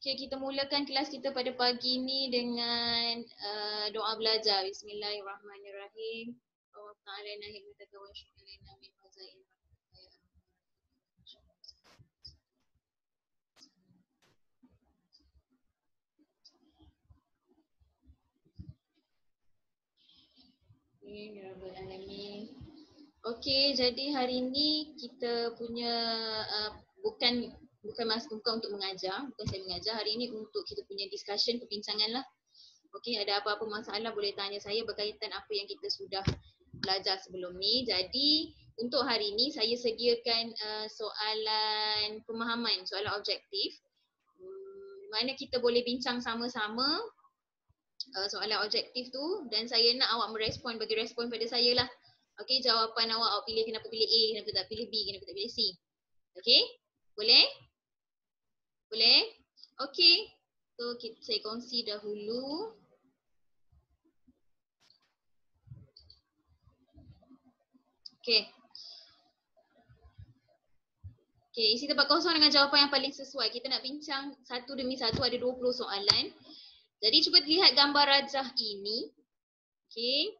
Okay, kita mulakan kelas kita pada pagi ni dengan doa belajar. Bismillahirrahmanirrahim. Allah Ta'ala hikmataka wa syukrina min fazail. Okey, jadi hari ni kita punya bukan untuk mengajar, bukan saya mengajar. Hari ni untuk kita punya discussion, perbincangan lah. Okey, ada apa-apa masalah boleh tanya saya berkaitan apa yang kita sudah belajar sebelum ni. Jadi untuk hari ni saya sediakan soalan pemahaman, soalan objektif. Mana kita boleh bincang sama-sama soalan objektif tu dan saya nak awak merespon, bagi respon pada saya lah. Okey, jawapan awak pilih kenapa pilih A, kenapa tak pilih B, kenapa tak pilih C. Okey? Boleh? Boleh? Okey. So saya kongsi dahulu. Okey. Okey, isi tempat kosong dengan jawapan yang paling sesuai. Kita nak bincang satu demi satu, ada 20 soalan. Jadi cuba lihat gambar rajah ini. Okey.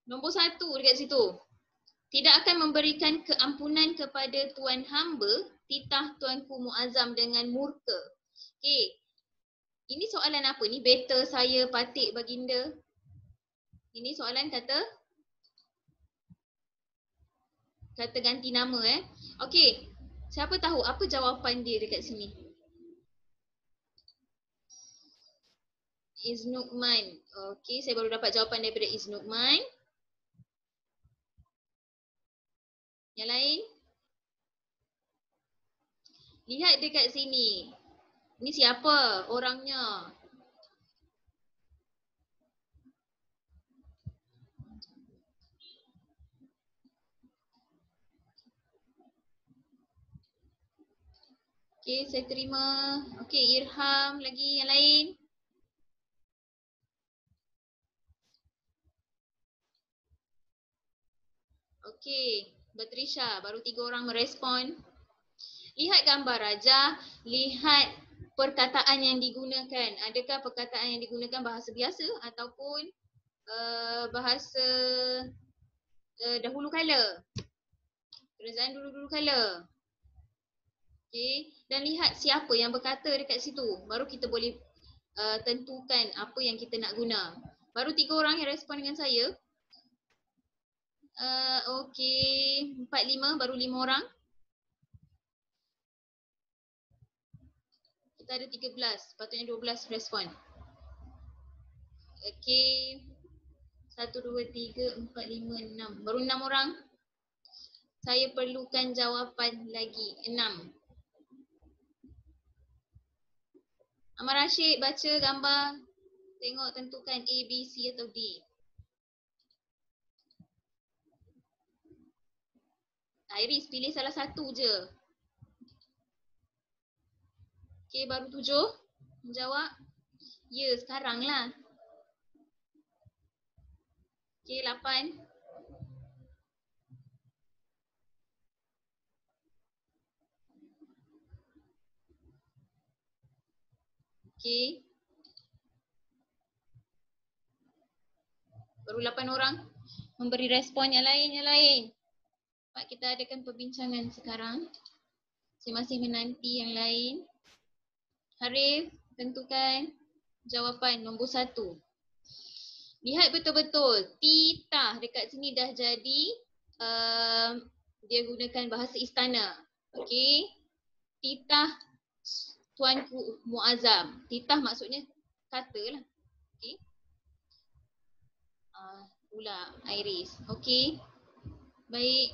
Nombor 1 dekat situ. Tidak akan memberikan keampunan kepada tuan hamba, titah tuanku Muazzam dengan murka. Okey. Ini soalan apa ni? Beta saya patik baginda. Ini soalan kata ganti nama Okey. Siapa tahu apa jawapan dia dekat sini? Iznukman. Okey, saya baru dapat jawapan daripada Iznukman. Yang lain? Lihat dekat sini. Ini siapa orangnya? Okey, saya terima. Okey, Irham lagi, yang lain? Okey, Batrisha, baru 3 orang merespon. Lihat gambar Raja, lihat perkataan yang digunakan. Adakah perkataan yang digunakan bahasa biasa ataupun bahasa dahulu kala? Kerajaan dulu-dulu kala. Okey, dan lihat siapa yang berkata dekat situ. Baru kita boleh tentukan apa yang kita nak guna. Baru 3 orang yang respon dengan saya. Okey, 4-5, baru 5 orang. Kita ada 13, patutnya 12 respon. Okey. 1, 2, 3, 4, 5, 6. Baru 6 orang. Saya perlukan jawapan lagi. 6. Ahmad Rashid baca gambar. Tengok tentukan A, B, C atau D. Iris pilih salah satu je. Okey, baru 7 menjawab. Ya, sekarang lah. Okey, 8. Okey. Baru 8 orang memberi respon. Yang lain. Pak, kita adakan perbincangan sekarang. Saya masih menanti yang lain. Harif, tentukan jawapan nombor 1. Lihat betul-betul. Titah dekat sini dah jadi dia gunakan bahasa istana. Okey. Titah tuanku Muazzam. Titah maksudnya kata lah. Okey. Pula Iris. Okey. Baik.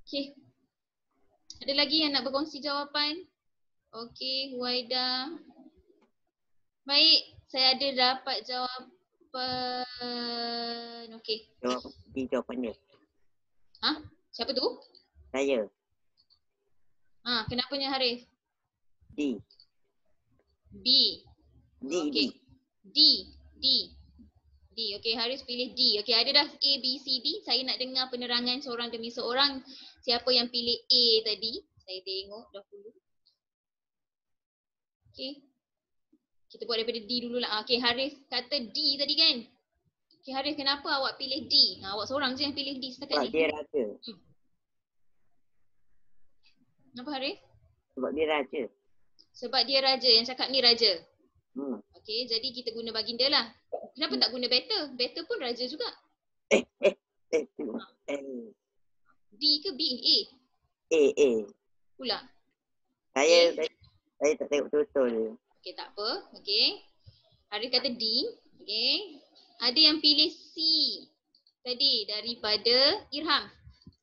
Okey. Ada lagi yang nak berkongsi jawapan? Okey, Huaida. Baik, saya ada dapat jawapan. Okey. Jawapannya. Siapa tu? Saya. Kenapanya Harif? D. B. Okey. D. Okey, Haris pilih D. Okey, ada dah A, B, C, D. Saya nak dengar penerangan seorang demi seorang. Siapa yang pilih A tadi? Saya tengok dahulu. Okay. Kita buat daripada D dulu lah. Okay, Harif kata D tadi kan? Okay, Harif, kenapa awak pilih D? Awak seorang je yang pilih D setakat Sebab ni. dia raja. Kenapa Harif? Sebab dia raja. Sebab dia raja. Yang cakap ni raja. Hmm. Okay, jadi kita guna baginda lah. Kenapa tak guna better? Better pun raja juga. D ke B? A pula. Saya tak tengok betul-betul. Okay, tak apa. Okay. Harif kata D. Okay. Ada yang pilih C tadi daripada Irham.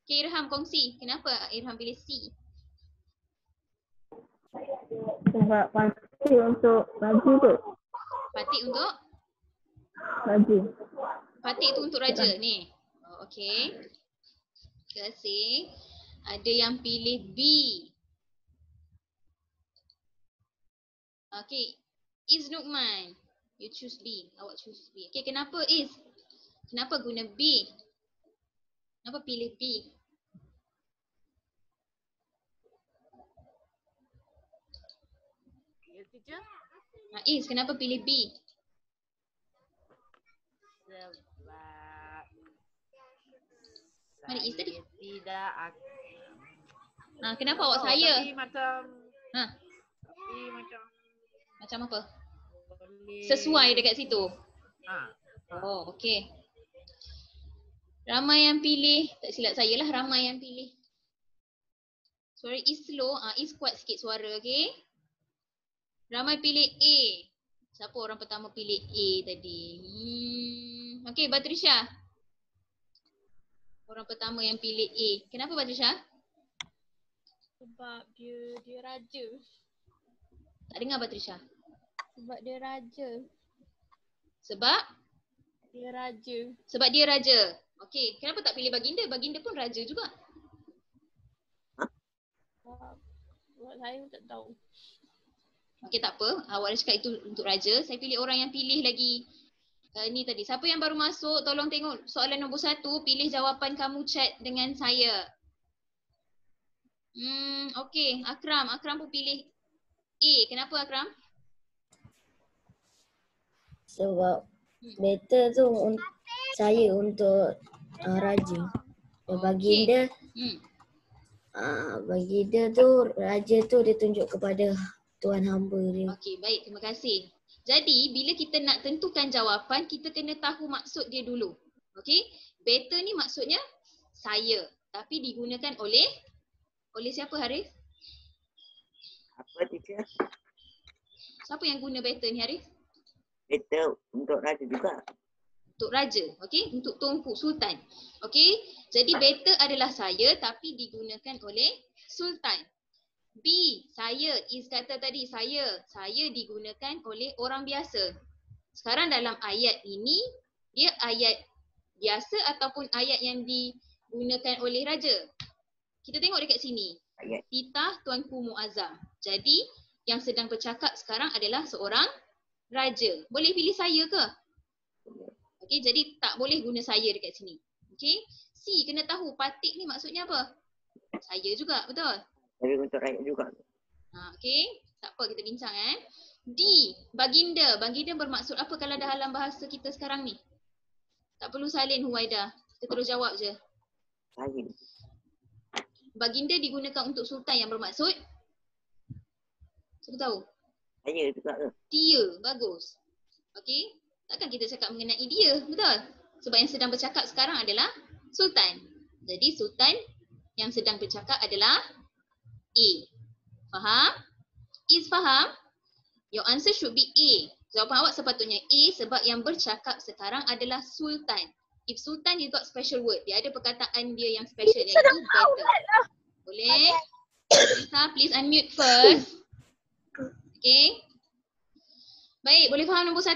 Okay, Irham kongsi. Kenapa Irham pilih C? Sebab pasti untuk baju tu. Patik untuk? Baju. Patik tu untuk raja ni. Oh, okay. Terima kasih. Ada yang pilih B. Okay. Is Nukman. You choose B. Awak choose B. Okay, kenapa Is? Kenapa guna B? Kenapa pilih B? Ya, teacher. Is, kenapa pilih B? Sebab Mana Is tadi? saya tidak Kenapa awak saya? Tapi macam Ha, macam apa? boleh Sesuai dekat situ. Ha. Oh, okey. Ramai yang pilih, tak silap saya lah ramai yang pilih. Suara Is slow, Is kuat sikit suara, okey. Ramai pilih A. Siapa orang pertama pilih A tadi? Okey, Batrisha. Orang pertama yang pilih A. Kenapa Batrisha? Sebab dia raja. Tak dengar Batrisha. Sebab dia raja. Sebab? Dia raja. Sebab dia raja. Okey, kenapa tak pilih Baginda? Baginda pun raja juga. Buat saya tak tahu. Okey, tak apa. Awak dah cakap itu untuk raja. Saya pilih orang yang pilih lagi. Ni tadi. Siapa yang baru masuk, tolong tengok soalan nombor 1. Pilih jawapan kamu chat dengan saya. Okey. Akram. Akram pun pilih A. Kenapa Akram? Sebab better tu saya untuk raja. Baginda, baginda tu raja tu dia tunjuk kepada tuan hamba dia. Okey, baik. Terima kasih. Jadi, bila kita nak tentukan jawapan, kita kena tahu maksud dia dulu. Okey? Better ni maksudnya saya. Tapi digunakan oleh siapa Harif? Apa teacher? Siapa yang guna better ni Harif? Better untuk raja juga. Untuk raja, okey? Untuk Tunku, Sultan. Okey? Jadi better adalah saya tapi digunakan oleh Sultan. B, saya. Is kata tadi saya. Saya digunakan oleh orang biasa. Sekarang dalam ayat ini, dia ayat biasa ataupun ayat yang digunakan oleh raja? Kita tengok dekat sini. Ayat. Titah Tuanku Muazzam. Jadi, yang sedang bercakap sekarang adalah seorang raja. Boleh pilih saya ke? Okey, jadi tak boleh guna saya dekat sini. Okey. C, kena tahu patik ni maksudnya apa? Saya juga, betul? Tapi untuk rakyat juga. Okey. Tak apa, kita bincang D, baginda. Baginda bermaksud apa kalau dalam bahasa kita sekarang ni? Tak perlu salin Huwaida. Kita terus jawab je. Saya. Baginda digunakan untuk sultan yang bermaksud? Siapa tahu? Saya juga ke? Dia, bagus. Okey. Takkan kita cakap mengenai dia, betul? Sebab yang sedang bercakap sekarang adalah sultan. Jadi sultan yang sedang bercakap adalah A. Faham? Is faham? Your answer should be A. Jawapan awak sepatutnya A sebab yang bercakap sekarang adalah sultan. If sultan, you got special word. Dia ada perkataan dia yang special, iaitu better. Boleh? Lisa, please unmute first. Okay. Baik, boleh faham nombor 1?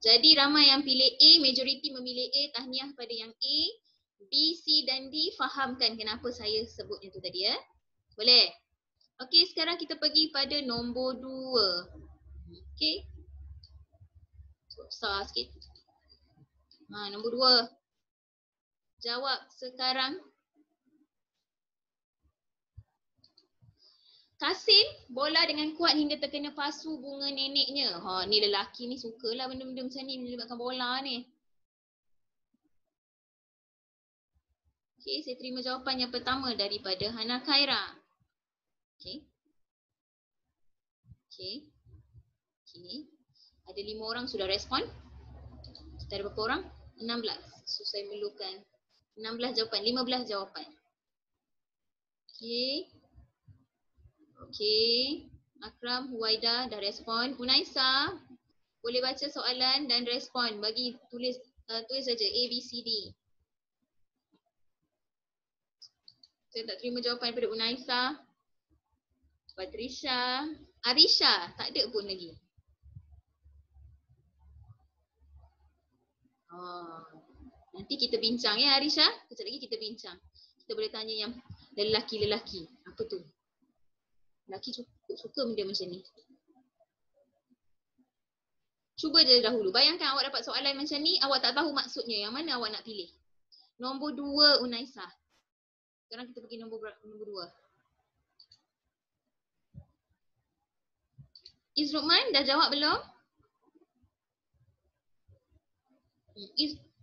Jadi ramai yang pilih A, majoriti memilih A, tahniah pada yang A. B, C dan D fahamkan kenapa saya sebut itu tadi ya. Boleh? Okey, sekarang kita pergi pada nombor 2. Okey. Susah sikit. Nombor 2. Jawab sekarang. Kasim bola dengan kuat hingga terkena pasu bunga neneknya. Ha, ni lelaki ni sukalah benda-benda macam ni melibatkan bola ni. Okey, saya terima jawapan yang pertama daripada Hana Khaira. Okey. Okey. Okey. Ada 5 orang sudah respon. Kita ada berapa orang? 16. So saya perlukan 16 jawapan, 15 jawapan. Okey. Okey. Akram, Huwaida dah respon. Unaisa, boleh baca soalan dan respon. Bagi tulis saja A, B, C, D. Saya tak terima jawapan daripada Unaisa. Patrisha. Arisha, tak ada pun lagi. Nanti kita bincang ya Arisha. Kejap lagi kita bincang. Kita boleh tanya yang lelaki-lelaki. Apa tu? Lelaki suka benda macam ni. Cuba je dahulu. Bayangkan awak dapat soalan macam ni, awak tak tahu maksudnya. Yang mana awak nak pilih? Nombor 2 Unaisa. Sekarang kita pergi nombor 2. Izrukman dah jawab belum?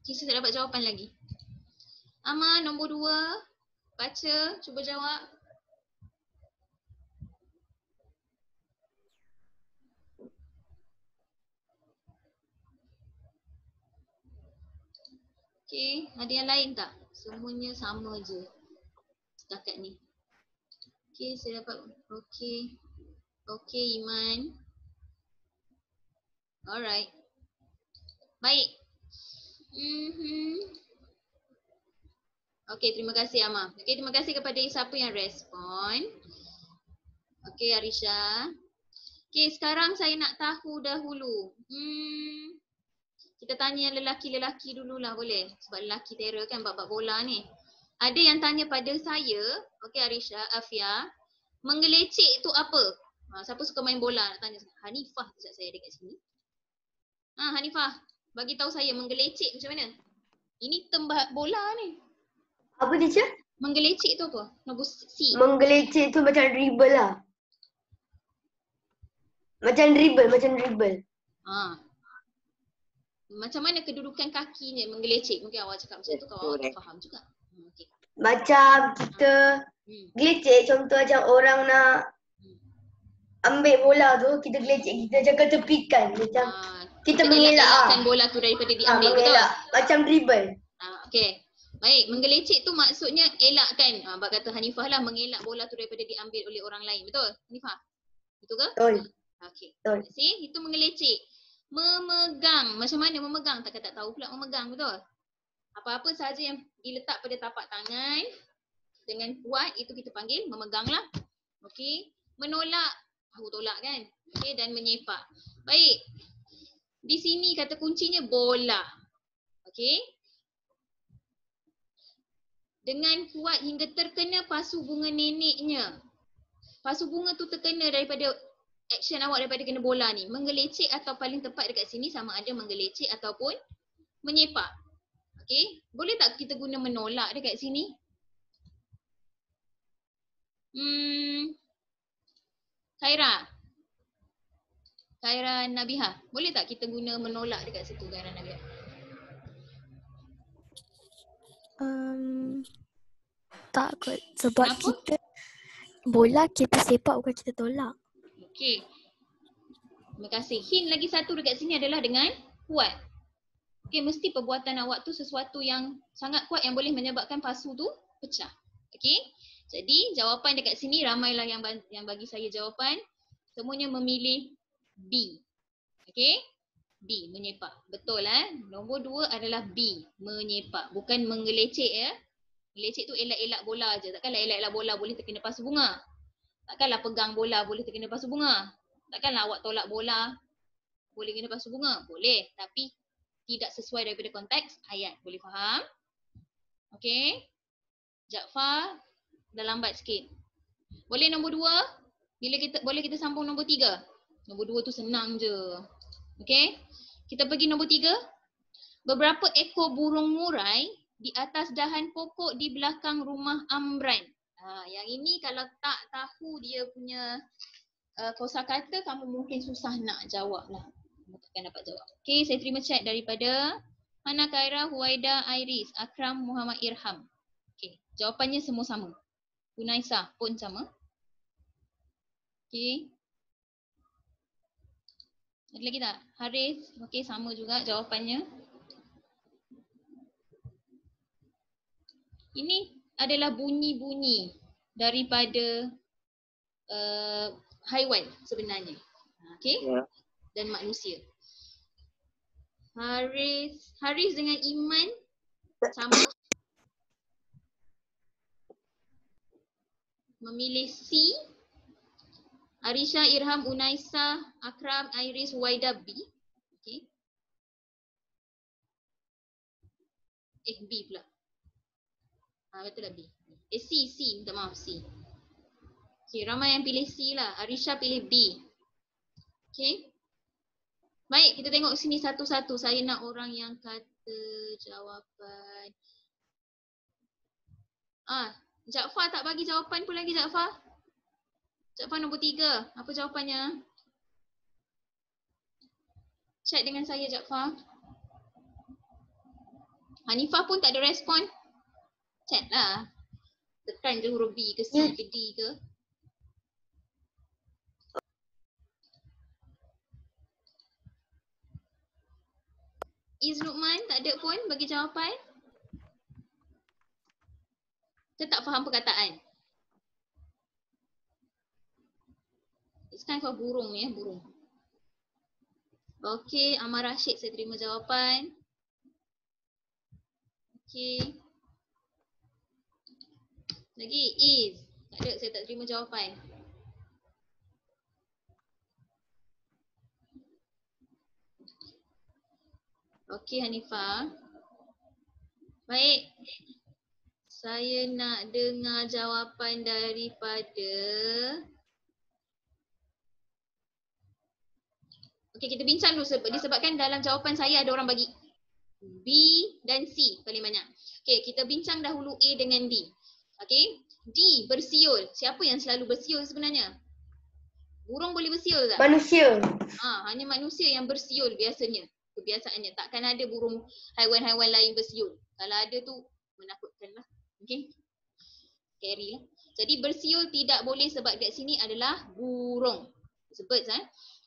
Kisah tak dapat jawapan lagi. Ama nombor 2. Baca, cuba jawab. Okey, ada yang lain tak? Semuanya sama je setakat ni. Okey, saya dapat. Okey. Okey, Iman. Alright. Baik. Okey, terima kasih Ama. Okey, terima kasih kepada siapa yang respon. Okey, Arisha. Okey, sekarang saya nak tahu dahulu. Kita tanya yang lelaki-lelaki dululah boleh? Sebab lelaki terror kan bab-bab bola ni. Ada yang tanya pada saya, okey Arisha, Afia, menggelecek tu apa? Siapa suka main bola nak tanya. Hanifah sekejap saya dekat sini. Hanifah, bagi tahu saya menggelecek macam mana? Ini term bola ni. Apa teacher? Menggelecek tu apa? Nombor C. Menggelecek tu macam dribble lah. Macam dribble. Macam mana kedudukan kakinya menggelecek? Mungkin awak cakap macam tu kalau awak faham juga. Okay. Macam kita gelecek, contoh macam orang nak ambil bola tu, kita gelecek, kita cakap tepikan. Macam kita mengelak elakkan bola tu daripada diambil, betul? Macam dribble. Okey. Baik, menggelecek tu maksudnya elakkan. Abang kata Hanifah lah, mengelak bola tu daripada diambil oleh orang lain. Betul? Hanifah? Betul ke? Betul. Okey. Betul. See, itu menggelecek. Memegang. Macam mana memegang? Tak tahu pula memegang, betul? Apa-apa sahaja yang diletak pada tapak tangan dengan kuat, itu kita panggil memegang lah. Okey. Menolak. Aku tolak kan? Okey, dan menyepak. Baik. Di sini kata kuncinya bola. Okey. Dengan kuat hingga terkena pasu bunga neneknya. Pasu bunga tu terkena daripada action awak daripada kena bola ni. Menggelecek atau paling tepat dekat sini sama ada menggelecek ataupun menyepak. Okey. Boleh tak kita guna menolak dekat sini? Khaira Nabiha. Boleh tak kita guna menolak dekat situ, Khaira Nabiha? Tak kot. Sebab kenapa? Kita bola kita sepak bukan kita tolak. Okey. Terima kasih. Hint lagi satu dekat sini adalah dengan kuat. Okey, mesti perbuatan awak tu sesuatu yang sangat kuat yang boleh menyebabkan pasu tu pecah. Okey. Jadi jawapan dekat sini ramailah yang bagi saya jawapan. Semuanya memilih B. Okey. B, menyepak. Betul Nombor 2 adalah B, menyepak. Bukan menggelecek ya. Gelecek tu elak-elak bola je. Takkanlah elak-elak bola boleh terkena pasu bunga. Takkanlah pegang bola boleh terkena pasu bunga. Takkanlah awak tolak bola boleh kena pasu bunga. Boleh. Tapi tidak sesuai daripada konteks ayat. Boleh faham? Okey. Jafar dah lambat sikit. Boleh nombor 2? Boleh kita sambung nombor 3? Nombor 2 tu senang je. Okey. Kita pergi nombor 3. Beberapa ekor burung murai di atas dahan pokok di belakang rumah Amran. Yang ini kalau tak tahu dia punya kosakata, kamu mungkin susah nak jawab lah. Kamu takkan dapat jawab. Okay, saya terima chat daripada Hana Khaira, Huwaida, Iris, Akram, Muhammad Irham. Okay, jawapannya semua sama. Unaisa pun sama. Okay. Ada lagi tak? Haris, okay, sama juga jawapannya. Ini adalah bunyi-bunyi daripada haiwan sebenarnya. Okay? Ya. Dan manusia. Haris dengan Iman sama. Memilih C. Arisha, Irham, Unaisa, Akram, Iris, Huwaida, B. Okay. B pula. Betul lah B. C. Minta maaf C. Okay, ramai yang pilih C lah. Arisha pilih B. Okay. Baik, kita tengok sini satu-satu. Saya nak orang yang kata jawapan. Jaafar tak bagi jawapan pun lagi, Jaafar. Jaafar nombor 3. Apa jawapannya? Chat dengan saya, Jaafar. Hanifah pun tak ada respon. Chat lah. Tekan je huruf B ke C ke D ke. Iz Luqman tak ada pun bagi jawapan. Kita tak faham perkataan. It's kind of burung ni, burung. Okay, Amar Rashid saya terima jawapan. Okay. Lagi Iz. Tak ada, saya tak terima jawapan. Okay Hanifah. Baik. Saya nak dengar jawapan daripada... Okay, kita bincang dulu disebabkan dalam jawapan saya ada orang bagi B dan C paling banyak. Okay, kita bincang dahulu A dengan D. Okay, D bersiul. Siapa yang selalu bersiul sebenarnya? Burung boleh bersiul tak? Manusia. Hanya manusia yang bersiul biasanya. Kebiasaannya. Takkan ada burung haiwan-haiwan lain bersiul. Kalau ada tu menakutkan lah. Okay. Scary lah. Jadi bersiul tidak boleh sebab dekat sini adalah burung. Sebut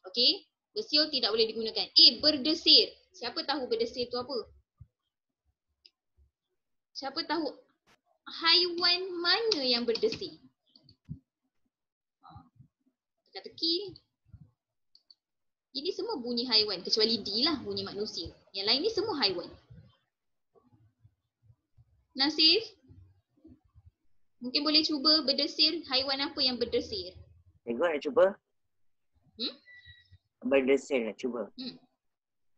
okay. Bersiul tidak boleh digunakan. Berdesir. Siapa tahu berdesir tu apa? Siapa tahu haiwan mana yang berdesir? Teka-teki. Ini semua bunyi haiwan kecuali D lah bunyi manusia. Yang lain ni semua haiwan. Nasif? Mungkin boleh cuba berdesir. Haiwan apa yang berdesir? Cikgu nak cuba? Berdesir nak cuba.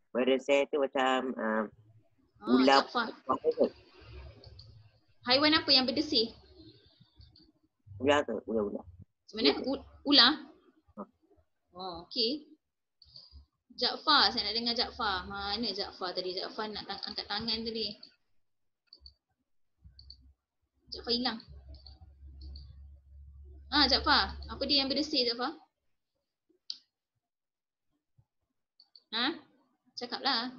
Berdesir tu macam ular. Haiwan apa yang berdesir? Ular ke? Ular. Sebenarnya ular? Okey. Jaafar, saya nak dengar Jaafar. Mana Jaafar tadi? Jaafar nak angkat tangan tadi. Jaafar hilang. Jaafar. Apa dia yang berdesir, Jaafar? Cakaplah.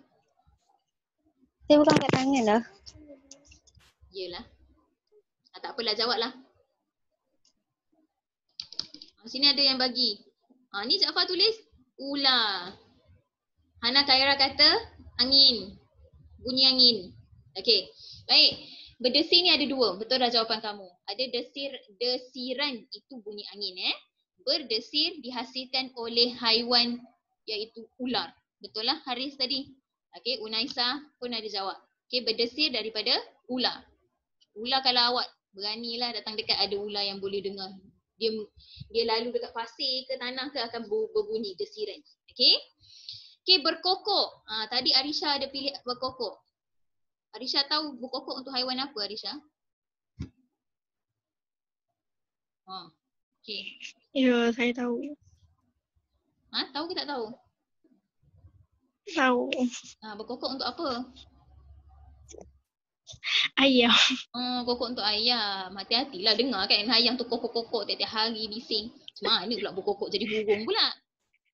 Saya bukan angkat tangan lah. Yelah. Tak apalah, jawablah. Sini ada yang bagi. Ni Jaafar tulis ular. Hana Khaira kata angin. Bunyi angin. Okey. Baik. Berdesir ni ada dua. Betul dah jawapan kamu. Ada desiran itu bunyi angin. Berdesir dihasilkan oleh haiwan iaitu ular. Betul lah Haris tadi. Okey, Unaisa pun ada jawab. Okey, berdesir daripada ular. Ular kalau awak beranilah datang dekat ada ular yang boleh dengar. Dia lalu dekat pasir ke tanah ke akan berbunyi desiran. Okey. Okey, berkokok. Tadi Arisha ada pilih berkokok. Arisha tahu berkokok untuk haiwan apa Arisha? Okey. Ya, saya tahu. Tahu ke tak tahu? Tahu. Berkokok untuk apa? Ayam. Kokok untuk ayam. Hati-hatilah dengar kan ayam tu kokok-kokok tiap-tiap hari bising. Mana pula berkokok jadi burung pula.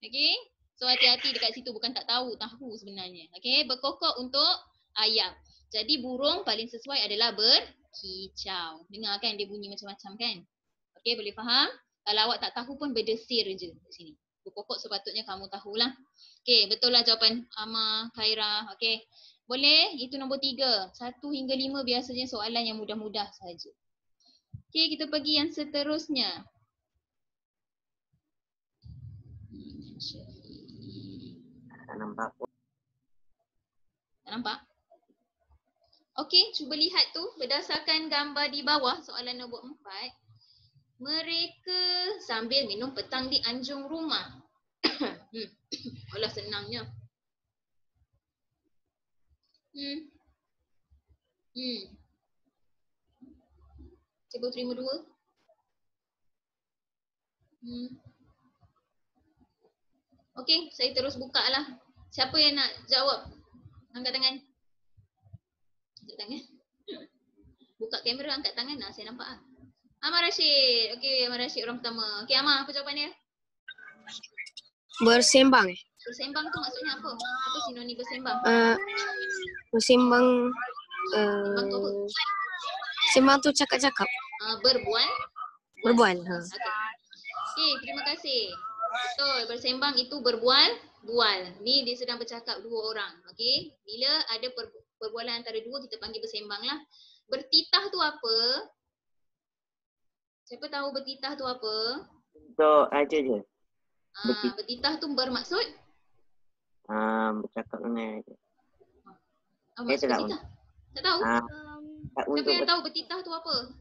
Okay. So hati-hati dekat situ, bukan tak tahu sebenarnya. Okay, berkokok untuk ayam. Jadi burung paling sesuai adalah berkicau. Dengar kan dia bunyi macam-macam kan. Okay, boleh faham? Kalau awak tak tahu pun berdesir je di sini. Berkokok sepatutnya kamu tahulah. Okay, betul lah jawapan Ama, Khaira. Okay. Boleh? Itu nombor 3. 1 hingga 5 biasanya soalan yang mudah-mudah saja. Okay, kita pergi yang seterusnya. Tak nampak pun. Tak nampak? Okey, cuba lihat tu berdasarkan gambar di bawah soalan nombor 4. Mereka sambil minum petang di anjung rumah. Alah senangnya. Cuba terima 2. Okey, saya terus buka lah. Siapa yang nak jawab? Angkat tangan. Angkat tangan. Buka kamera, angkat tangan. Saya nampak lah. Amar Rashid. Okey, Amar Rashid orang pertama. Okey, Amar, apa jawapan dia? Bersembang. Bersembang tu maksudnya apa? Apa sinonim bersembang? Bersembang. Sembang tu apa? Sembang tu cakap-cakap. Berbual. Berbual. Okey, terima kasih. Betul, bersembang itu berbual. Ni dia sedang bercakap 2 orang. Okey, bila ada perbualan antara 2 kita panggil bersembang lah. Bertitah tu apa? Siapa tahu bertitah tu apa? Untuk aja je. Bertitah tu bermaksud? Bercakap dengan Maksud bertitah? Tak tahu? Siapa yang tahu bertitah tu apa?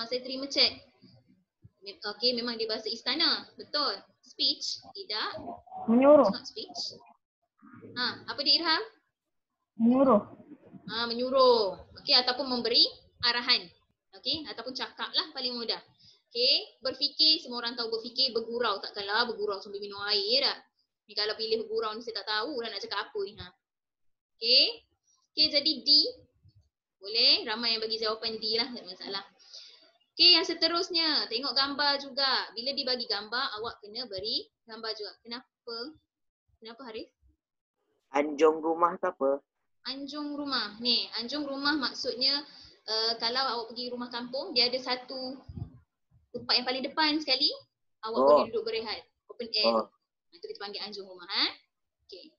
Saya terima cek. Okey, memang dia bahasa istana. Betul. Speech? Tidak. Menyuruh. It's not speech. Apa dia Irham? Menyuruh. Menyuruh. Okey, ataupun memberi arahan. Okey, ataupun cakap lah paling mudah. Okey, berfikir, semua orang tahu berfikir, bergurau. Takkanlah bergurau sambil minum air dah. Ni kalau pilih bergurau ni saya tak tahu lah nak cakap apa ni. Okey. Okey, jadi D. Boleh, ramai yang bagi jawapan D lah, tak masalah. Okey, yang seterusnya. Tengok gambar juga. Bila dibagi gambar, awak kena beri gambar juga. Kenapa? Kenapa Harif? Anjung rumah tu apa? Anjung rumah. Ni, anjung rumah maksudnya kalau awak pergi rumah kampung, dia ada satu tempat yang paling depan sekali, awak boleh duduk berehat. Open air. Itu kita panggil anjung rumah. Okey.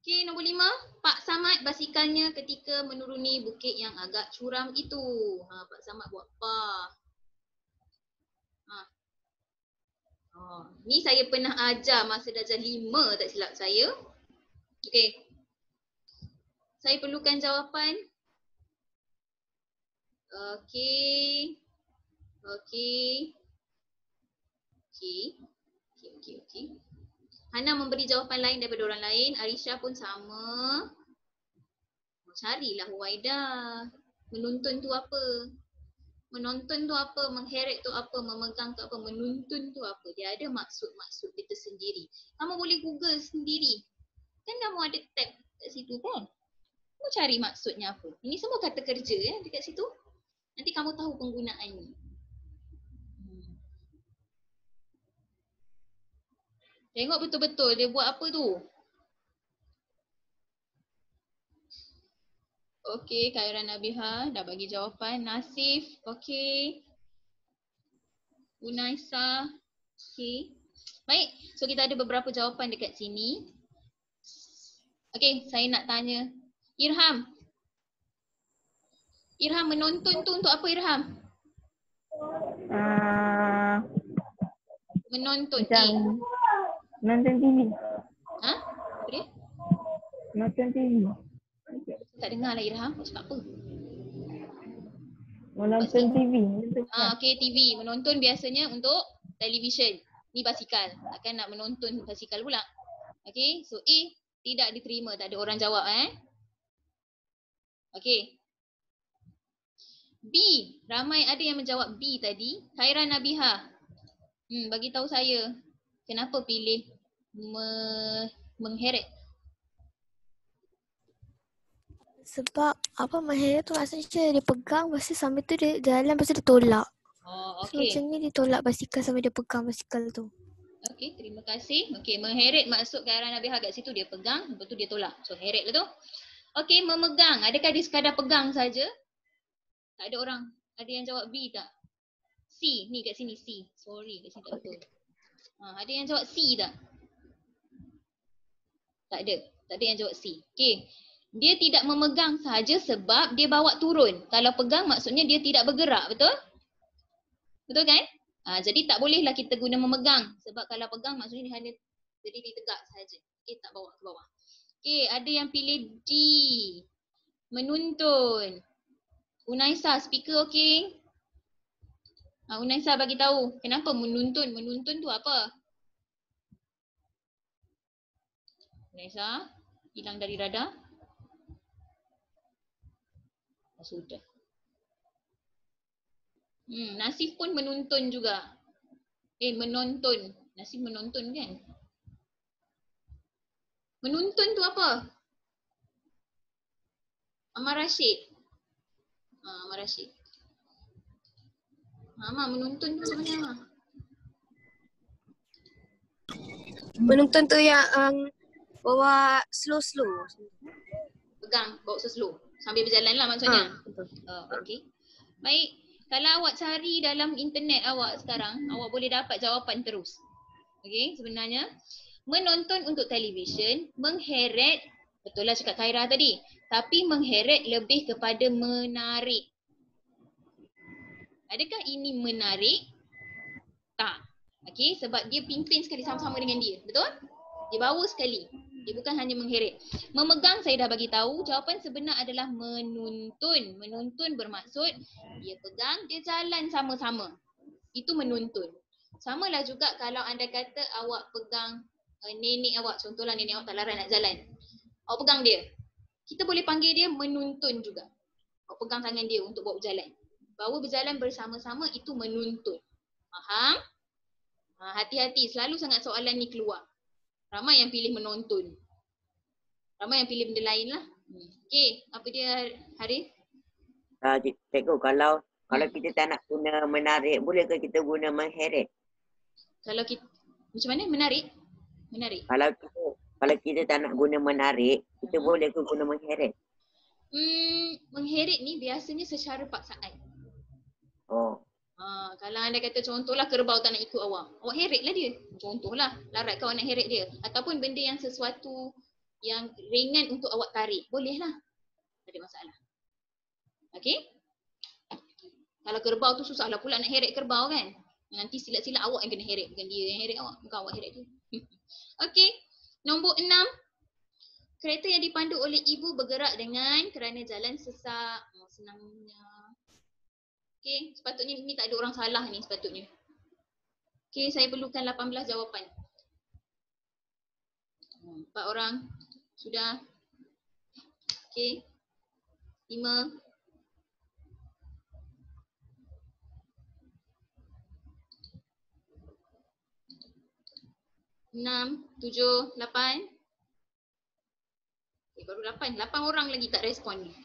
Okey, nombor 5. Pak Samad basikalnya ketika menuruni bukit yang agak curam itu. Pak Samad buat apa? Ni saya pernah ajar masa darjah 5 tak silap saya. Okey. Saya perlukan jawapan. Okey. Hana memberi jawapan lain daripada orang lain. Arisha pun sama. Carilah Huwaida. Menuntun tu apa? Menonton tu apa? Mengheret tu apa? Memegang tu apa? Menuntun tu apa? Dia ada maksud-maksud kita sendiri. Kamu boleh Google sendiri. Kan kamu ada tab kat situ kan? Kamu cari maksudnya apa? Ini semua kata kerja dekat situ. Nanti kamu tahu penggunaannya. Tengok betul-betul dia buat apa tu. Okey, Khairan Nabiha dah bagi jawapan. Nasif, okey. Unaisa, okey. Baik, so kita ada beberapa jawapan dekat sini. Okey, saya nak tanya. Irham. Irham menonton tu untuk apa Irham? Menonton. Nonton TV. Apa dia? Nonton TV. Tak dengar lah Irham, cakap apa? Menonton TV. Okey, TV. Menonton biasanya untuk television. Ni basikal. Takkan nak menonton basikal pula. Okey, so A tidak diterima. Tak ada orang jawab Okey. B. Ramai ada yang menjawab B tadi. Khairan Nabiha. Bagi tahu saya. Kenapa pilih mengheret? Sebab apa mengheret tu maksudnya dia pegang, lepas tu sambil tu dia jalan, lepas tu dia tolak. Oh, So macam okey. ni dia tolak basikal sambil dia pegang basikal tu. Okey, terima kasih. Okey, mengheret maksud ke arah Nabiha kat situ dia pegang, lepas tu dia tolak. So heret lah tu. Okey, memegang. Adakah dia sekadar pegang saja? Tak ada orang. Ada yang jawab B tak? C. Ni kat sini C. Sorry, kat sini tak betul. Ada yang jawab C tak? Tak ada. Tak ada yang jawab C. Okey. Dia tidak memegang sahaja sebab dia bawa turun. Kalau pegang maksudnya dia tidak bergerak, betul? Betul kan? Jadi tak bolehlah kita guna memegang. Sebab kalau pegang maksudnya dia hanya berdiri tegak sahaja. Okey, tak bawa ke bawah. Okey, ada yang pilih D. Menuntun. Unaisa, speaker okey? Unaisa bagi tahu kenapa menuntun? Menuntun tu apa? Unaisa, hilang dari radar. Sudah. Nasif pun menuntun juga. Menonton. Nasif menonton kan? Menuntun tu apa? Amar Rashid. Amar Rashid. Amar menuntun tu macam mana? Menuntun tu yang bawa slow-slow. Pegang, bawa slow. Sambil berjalan lah maksudnya. Okey. Baik. Kalau awak cari dalam internet awak sekarang, awak boleh dapat jawapan terus. Okey, sebenarnya menonton untuk televisyen, mengheret, betul lah cakap Khairah tadi. Tapi mengheret lebih kepada menarik. Adakah ini menarik? Tak. Okey, sebab dia pimpin sekali sama-sama dengan dia. Betul? Dia bawa sekali. Dia bukan hanya mengheret. Memegang saya dah bagi tahu, jawapan sebenar adalah menuntun. Menuntun bermaksud dia pegang, dia jalan sama-sama. Itu menuntun. Samalah juga kalau anda kata awak pegang nenek awak, contohlah nenek awak tak larat nak jalan. Awak pegang dia. Kita boleh panggil dia menuntun juga. Awak pegang tangan dia untuk bawa berjalan. Bawa berjalan bersama-sama itu menuntun. Faham? Hati-hati, selalu sangat soalan ni keluar. Ramai yang pilih menonton. Ramai yang pilih benda lain lah. Okey, apa dia Harif? Cikgu, kalau kita tak nak guna menarik, boleh ke kita guna mengheret? Kalau kita, macam mana? Menarik? Menarik. Kalau kita tak nak guna menarik, kita boleh ke guna mengheret? Mengheret ni biasanya secara paksaan. Oh. Kalau anda kata contohlah kerbau tak nak ikut awak heretlah dia. Contohlah, larat kau nak heret dia. Ataupun benda yang sesuatu yang ringan untuk awak tarik. Bolehlah. Tak ada masalah. Okey? Kalau kerbau tu susahlah pula nak heret kerbau kan. Nanti silap-silap awak yang kena heret. Bukan dia yang heret awak. Bukan awak heret dia. Okey. Nombor 6. Kereta yang dipandu oleh ibu bergerak dengan kerana jalan sesak. Senangnya. Okey, sepatutnya ni tak ada orang salah ni sepatutnya. Okey, saya perlukan 18 jawapan. 4 orang. Sudah. Okey. 5. 6, 7, 8. Baru 8. 8 orang lagi tak respon ni.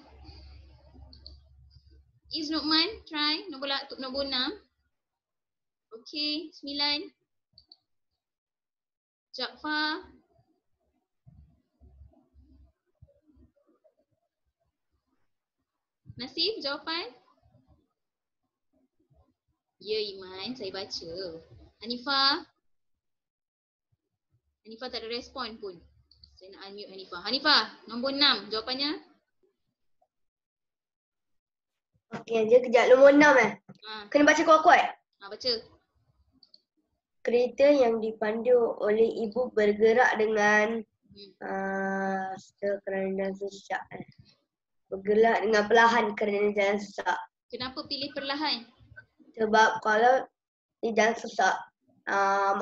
Is Nukman, try nombor 6. Okey, 9. Jaafar. Nasif, jawapan? Ya Iman, saya baca. Hanifah. Hanifah tak ada respon pun. Saya nak unmute Hanifah. Hanifah, nombor 6, jawapannya? Okey, je kejap. Nombor 6 Kena baca kuat-kuat. Baca. Kereta yang dipandu oleh ibu bergerak dengan kerana jalan sesak. Bergerak dengan perlahan kerana jalan sesak. Kenapa pilih perlahan? Sebab kalau di jalan sesak,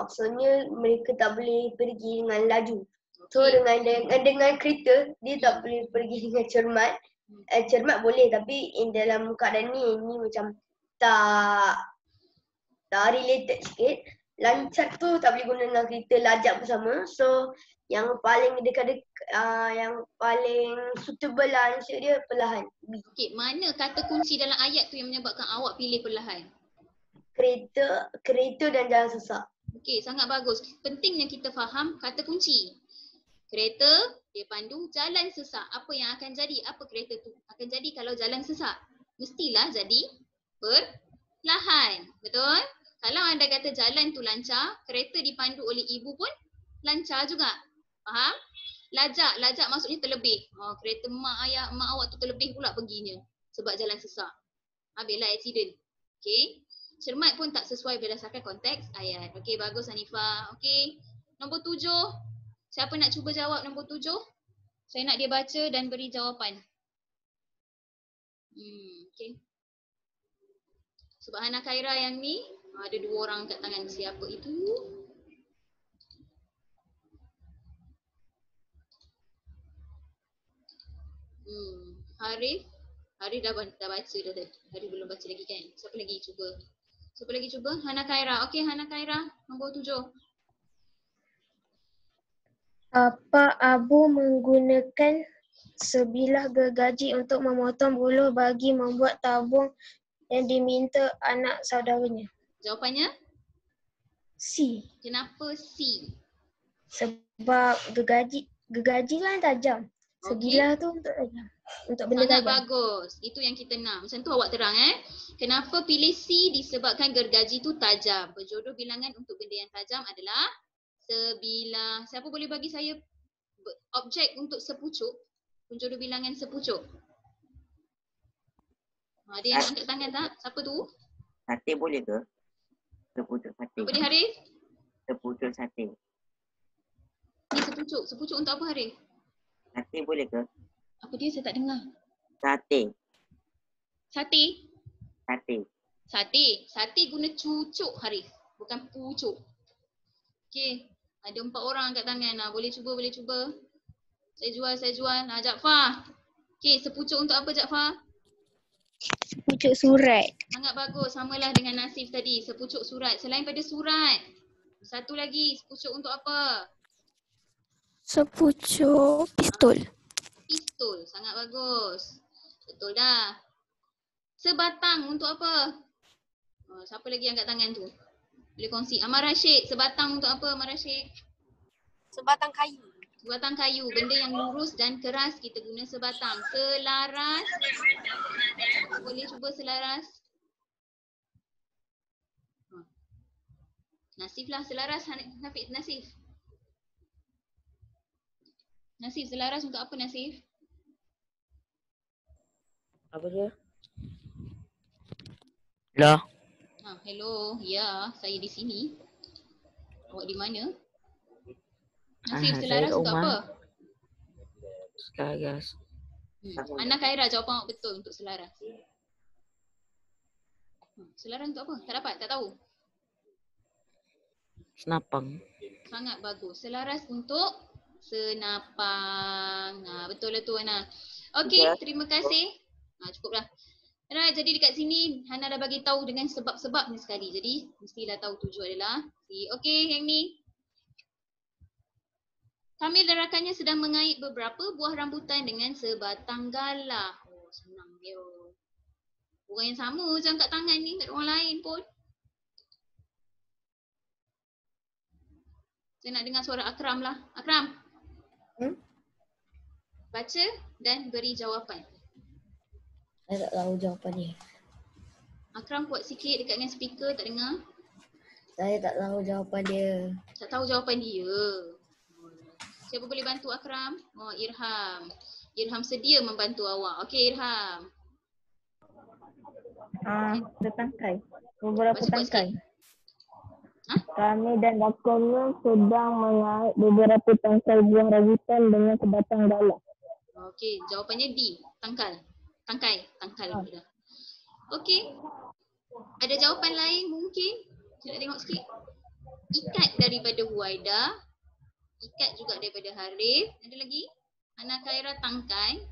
maksudnya mereka tak boleh pergi dengan laju. So dengan kereta, dia tak boleh pergi dengan cermat. Cermat boleh tapi dalam keadaan ni macam tak related sikit. Lancat tu tak boleh guna dengan kereta lajak bersama. So yang paling dekat yang paling suitable lah answer dia perlahan. B. Okey, mana kata kunci dalam ayat tu yang menyebabkan awak pilih perlahan? Kereta dan jalan sesak. Okey, sangat bagus. Pentingnya kita faham kata kunci. Kereta, dia pandu jalan sesak. Apa yang akan jadi? Apa kereta tu akan jadi kalau jalan sesak? Mestilah jadi perlahan. Betul? Kalau anda kata jalan tu lancar, kereta dipandu oleh ibu pun lancar juga. Faham? Lajak maksudnya terlebih. Kereta mak awak tu terlebih pula perginya sebab jalan sesak. Habislah accident. Okey. Cermat pun tak sesuai berdasarkan konteks ayat. Okey, bagus Hanifah. Okey. Nombor 7. Siapa nak cuba jawab nombor 7? Saya nak dia baca dan beri jawapan. Okey. Sebab Hana Khaira yang ni ada 2 orang kat tangan. Siapa itu? Harif dah baca dah tadi. Harif belum baca lagi kan? Siapa lagi cuba? Hana Khaira. Okey, Hana Khaira nombor 7. Apa Abu menggunakan sebilah gergaji untuk memotong buluh bagi membuat tabung yang diminta anak saudaranya? Jawapannya? C. Kenapa C? Sebab gergaji lah yang tajam. Sebilah tu untuk tajam. Untuk benda Sangat tajam. bagus. Itu yang kita nak. Macam tu awak terang Kenapa pilih C? Disebabkan gergaji tu tajam. Berjodoh bilangan untuk benda yang tajam adalah sebilah. Siapa boleh bagi saya objek untuk sepucuk? Penjodoh bilangan sepucuk. Ada yang nak angkat tangan tak? Siapa tu? Sate boleh ke? Sepucuk sate. Apa dia Harif? Sepucuk sate. Ni sepucuk. Sepucuk untuk apa Harif? Sate boleh ke? Apa dia? Saya tak dengar. Sate. Sate? Sate. Sate guna cucuk Harif. Bukan pucuk. Okey. Ada 4 orang kat tangan. Boleh cuba. Saya jual. Jaafar. Okey, sepucuk untuk apa Jaafar? Sepucuk surat. Sangat bagus. Samalah dengan Nasif tadi. Sepucuk surat. Selain pada surat. Satu lagi. Sepucuk untuk apa? Sepucuk pistol. Pistol. Sangat bagus. Betul dah. Sebatang untuk apa? Siapa lagi yang angkat tangan tu? Boleh kongsi. Amar Rashid. Sebatang untuk apa Amar Rashid? Sebatang kayu. Sebatang kayu. Benda yang lurus dan keras kita guna sebatang. Selaras. Boleh cuba selaras? Nasif lah selaras. Nasif. Nasif selaras untuk apa Nasif? Apa dia? Hello. Hello. Ya, saya di sini. Awak di mana? Nasif selaras untuk apa? Selaras. Ana Khaira jawapan awak betul untuk selaras. Selaras untuk apa? Tak dapat? Tak tahu? Senapang. Sangat bagus. Selaras untuk senapang. Betul lah tu Ana. Okey, terima kasih. Cukuplah. Alright, jadi dekat sini Hana dah bagi tahu dengan sebab-sebabnya sekali. Jadi mestilah tahu tujuh adalah C. Okey, yang ni. Kamil dan rakannya sedang mengait beberapa buah rambutan dengan sebatang galah. Senang dia. Orang yang sama je angkat tangan ni, tak ada orang lain pun. Saya nak dengar suara Akram lah. Akram. Baca dan beri jawapan. Saya tak tahu jawapan dia. Akram kuat sikit dekat dengan speaker, tak dengar. Saya tak tahu jawapan dia. Tak tahu jawapan dia. Siapa boleh bantu Akram? Irham. Irham sedia membantu awak. Okey Irham. Setangkai. Beberapa Baca kuat tangkai. sikit. Kami dan rakannya sedang mengait beberapa tangkai buah rambutan dengan sebatang galah. Okey, jawapannya D. Tangkal. Tangkai pula. Okey. Ada jawapan lain mungkin? Saya nak tengok sikit. Ikat daripada Huwaida. Ikat juga daripada Harif. Ada lagi? Ana Khaira tangkai.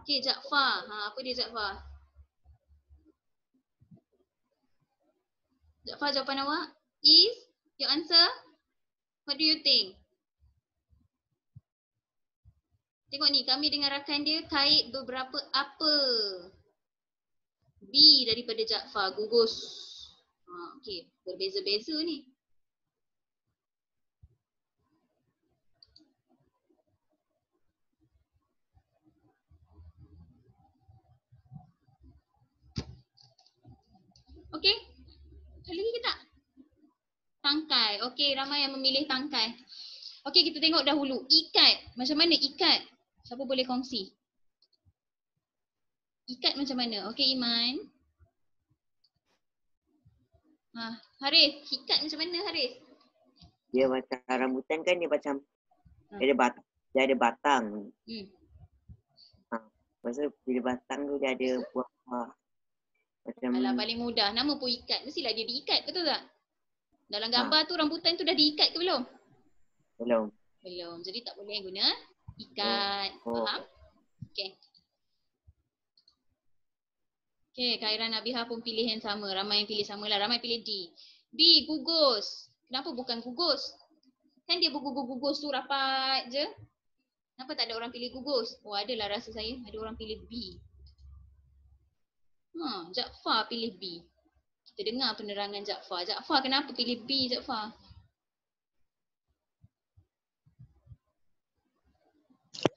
Okey, Jaafar. Apa dia Jaafar? Jaafar, jawapan awak is your answer? What do you think? Tengok ni, kami dengan rakan dia kait beberapa apa. B daripada Jaafar, gugus. Okey, berbeza-beza ni. Okey, ada lagi ke tak? Tangkai. Okey, ramai yang memilih tangkai. Okey, kita tengok dahulu. Ikat. Macam mana ikat? Siapa boleh kongsi? Ikat macam mana? Okey, Iman. Harith, ikat macam mana Harith? Dia macam rambutan kan dia macam dia ada batang. Masa bila batang tu dia ada buah. Macam Alah, paling mudah. Nama pun ikat. Mestilah dia diikat, betul tak? Dalam gambar tu rambutan tu dah diikat ke belum? Belum. Belum. Jadi tak boleh guna ikat. Faham? Okey. Okey, Khairan Abiha pun pilih yang sama. Ramai yang pilih sama lah. Ramai pilih D. B, gugus. Kenapa bukan gugus? Kan dia bergugus-gugus tu rapat je. Kenapa tak ada orang pilih gugus? Oh, adalah rasa saya. Ada orang pilih B. Jaafar pilih B. Kita dengar penerangan Jaafar. Jaafar, kenapa pilih B, Jaafar?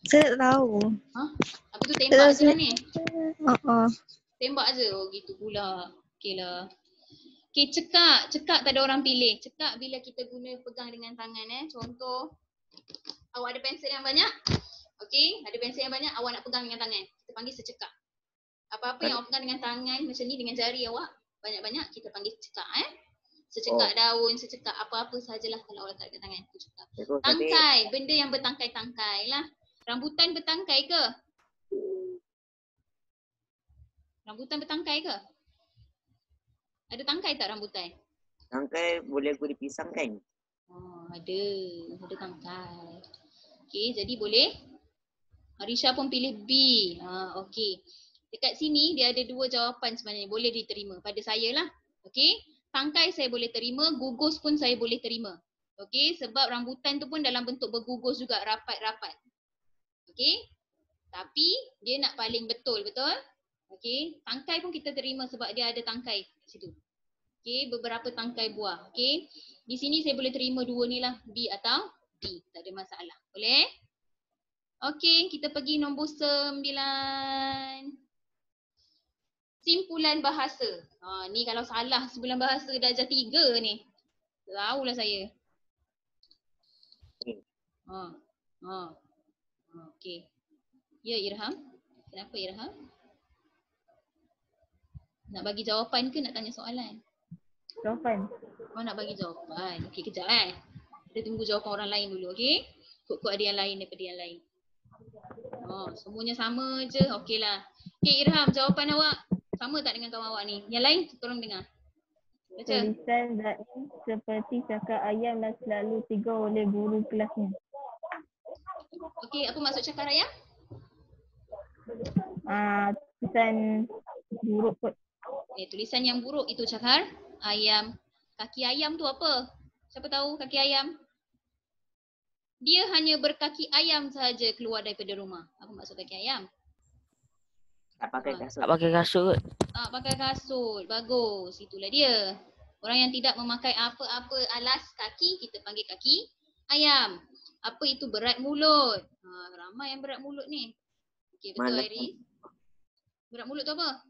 Saya tak tahu. Apa tu tembak je lah ni? Tembak je? Oh gitu pula. Okey lah. Okey, cekak. Cekak tak ada orang pilih. Cekak bila kita guna pegang dengan tangan Contoh, awak ada pensel yang banyak. Okey, ada pensel yang banyak, awak nak pegang dengan tangan. Kita panggil secekak. Apa-apa yang awak pegang dengan tangan macam ni dengan jari awak banyak-banyak, kita panggil cekak Secekak daun, secekak apa-apa sajalah kalau awak letak dekat tangan. Itu cekak. Tangkai, benda yang bertangkai-tangkai lah. Rambutan bertangkai ke? Rambutan bertangkai ke? Ada tangkai tak rambutan? Tangkai boleh guna pisang kan? Ada tangkai. Okey, jadi boleh. Harisha pun pilih B. Okey. Dekat sini dia ada dua jawapan sebenarnya. Boleh diterima pada saya lah. Okey. Tangkai saya boleh terima. Gugus pun saya boleh terima. Okey. Sebab rambutan tu pun dalam bentuk bergugus juga. Rapat-rapat. Okey. Tapi dia nak paling betul. Betul? Okey. Tangkai pun kita terima sebab dia ada tangkai kat situ. Okey. Beberapa tangkai buah. Okey. Di sini saya boleh terima dua ni lah. B atau D. Tak ada masalah. Boleh? Okey. Kita pergi nombor 9. Simpulan bahasa. Ni kalau salah simpulan bahasa darjah 3 ni. Tahulah saya. Okey. Ya, Irham. Kenapa Irham? Nak bagi jawapan ke nak tanya soalan? Jawapan. Nak bagi jawapan. Okey, kejap Kita tunggu jawapan orang lain dulu, okey? Kok ada yang lain daripada yang lain. Semuanya sama je. Okeylah. Okey, Irham, jawapan awak sama tak dengan kawan awak ni? Yang lain, tolong dengar. Baca. Tulisan Zain seperti cakar ayam dan selalu tegur oleh guru kelasnya. Okey, apa maksud cakar ayam? Tulisan buruk kot. Tulisan yang buruk itu cakar ayam. Kaki ayam tu apa? Siapa tahu kaki ayam? Dia hanya berkaki ayam sahaja keluar daripada rumah. Apa maksud kaki ayam? Tak pakai kasut. Tak pakai kasut kot. Pakai kasut. Bagus. Itulah dia. Orang yang tidak memakai apa-apa alas kaki, kita panggil kaki ayam. Apa itu berat mulut? Ramai yang berat mulut ni. Okey, betul Iris. Berat mulut tu apa?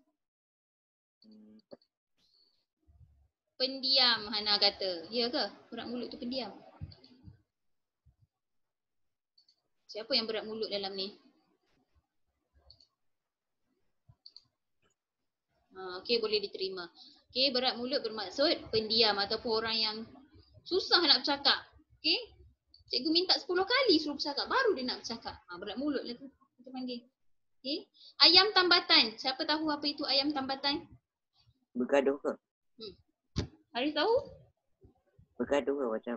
Pendiam, Hana kata. Ya ke? Berat mulut tu pendiam. Siapa yang berat mulut dalam ni? Okey, boleh diterima. Okey, berat mulut bermaksud pendiam ataupun orang yang susah nak bercakap. Okey? Cikgu minta 10 kali suruh bercakap, baru dia nak bercakap. Berat mulut lah tu. Kita panggil. Okey? Ayam tambatan. Siapa tahu apa itu ayam tambatan? Bergaduh ke? Haris tahu? Bergaduh ke macam?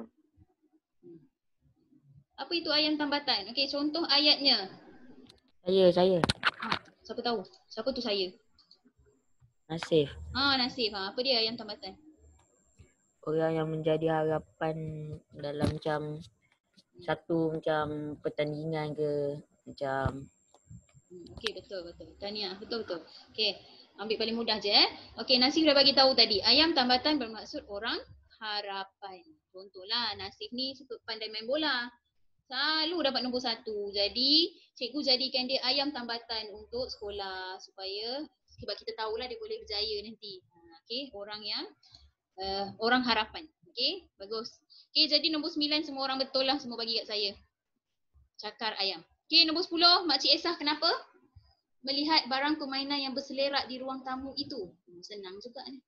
Apa itu ayam tambatan? Okey, contoh ayatnya. Saya. Siapa tahu? Siapa tu saya? Nasif. Nasif. Apa dia ayam tambatan? orang yang menjadi harapan dalam macam satu macam pertandingan ke macam. Okey, betul. Tahniah, betul. Okey, ambil paling mudah je Okey, Nasif dah bagi tahu tadi. Ayam tambatan bermaksud orang harapan. Contohlah, Nasif ni suka pandai main bola. Selalu dapat nombor 1. Jadi, cikgu jadikan dia ayam tambatan untuk sekolah supaya sebab kita tahulah dia boleh berjaya nanti. Okey, orang yang orang harapan. Okey, bagus. Okey, jadi nombor 9 semua orang betul lah, semua bagi kat saya. Cakar ayam. Okey, nombor 10, Makcik Esah kenapa? Melihat barang permainan yang berselerak di ruang tamu itu. Senang juga ni.